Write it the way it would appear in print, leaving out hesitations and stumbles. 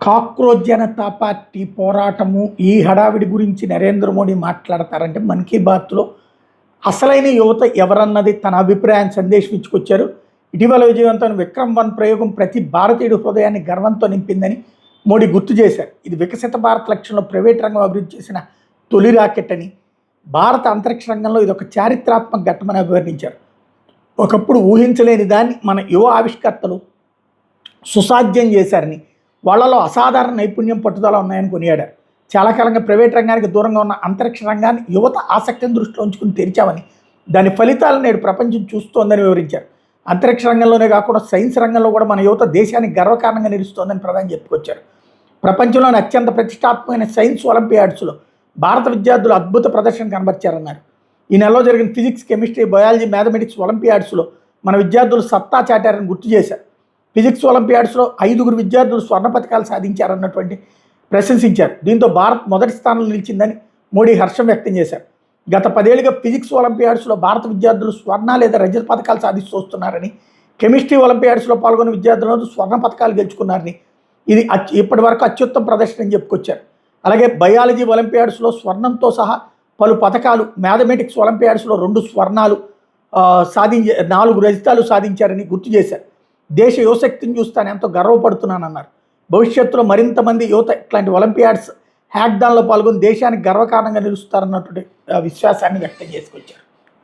Cockroach Janata party పోరాటము ఈ హడావిడి గురించి నరేంద్ర మోడీ మాట్లాడతారంటే మన్ కీ బాత్లో అసలైన యువత ఎవరన్నది తన అభిప్రాయాన్ని సందేశం ఇచ్చుకొచ్చారు. ఇటీవల విజయవంతమైన విక్రమ్-1 ప్రయోగం ప్రతి భారతీయుడి హృదయాన్ని గర్వంతో నింపిందని మోడీ గుర్తు చేశారు. ఇది వికసిత భారత్ లక్ష్యంలో ప్రైవేట్ రంగం అభివృద్ధి చేసిన తొలి రాకెట్ అని, భారత అంతరిక్ష రంగంలో ఇది ఒక చారిత్రాత్మక ఘట్టమని అభివర్ణించారు. ఒకప్పుడు ఊహించలేని దాన్ని మన యువ ఆవిష్కర్తలు సుసాధ్యం చేశారని, వాళ్ళలో అసాధారణ నైపుణ్యం పట్టుదల ఉన్నాయని కొనియాడారు. చాలా కాలంగా ప్రైవేట్ రంగానికి దూరంగా ఉన్న అంతరిక్ష రంగాన్ని యువత ఆసక్తిని దృష్టిలో ఉంచుకుని తెరిచామని, దాని ఫలితాలను నేడు ప్రపంచం చూస్తోందని వివరించారు. అంతరిక్ష రంగంలోనే కాకుండా సైన్స్ రంగంలో కూడా మన యువత దేశానికి గర్వకారణంగా నిలుస్తోందని ప్రధాని చెప్పుకొచ్చారు. ప్రపంచంలోని అత్యంత ప్రతిష్టాత్మకమైన సైన్స్ ఒలింపియాడ్స్లో భారత విద్యార్థులు అద్భుత ప్రదర్శన కనబర్చారన్నారు. ఈ నెలలో జరిగిన ఫిజిక్స్, కెమిస్ట్రీ, బయాలజీ, మ్యాథమెటిక్స్ ఒలింపియాడ్స్లో మన విద్యార్థులు సత్తా చాటారని గుర్తు చేశారు. ఫిజిక్స్ ఒలింపియాడ్స్లో 5 విద్యార్థులు స్వర్ణ పథకాలు సాధించారన్నటువంటి ప్రశంసించారు. దీంతో భారత్ మొదటి స్థానంలో నిలిచిందని మోడీ హర్షం వ్యక్తం చేశారు. గత 10 ఏళ్లుగా ఫిజిక్స్ ఒలింపియాడ్స్లో భారత విద్యార్థులు స్వర్ణ లేదా రజత పథకాలు సాధిస్తూ వస్తున్నారని, కెమిస్ట్రీ ఒలింపియాడ్స్లో పాల్గొన్న విద్యార్థులను స్వర్ణ పథకాలు గెలుచుకున్నారని, ఇది ఇప్పటి వరకు అత్యుత్తమ ప్రదర్శన అని చెప్పుకొచ్చారు. అలాగే బయాలజీ ఒలింపియాడ్స్లో స్వర్ణంతో సహా పలు పథకాలు, మ్యాథమెటిక్స్ ఒలింపియాడ్స్లో 2 స్వర్ణాలు 4 రజతాలు సాధించారని గుర్తు చేశారు. దేశ యువశక్తిని చూస్తాను ఎంతో గర్వపడుతున్నానన్నారు. భవిష్యత్తులో మరింత మంది యువత ఇట్లాంటి ఒలింపియాడ్స్ హ్యాక్థాన్లో పాల్గొని దేశానికి గర్వకారణంగా నిలుస్తారన్నటువంటి విశ్వాసాన్ని వ్యక్తం చేసుకొచ్చారు.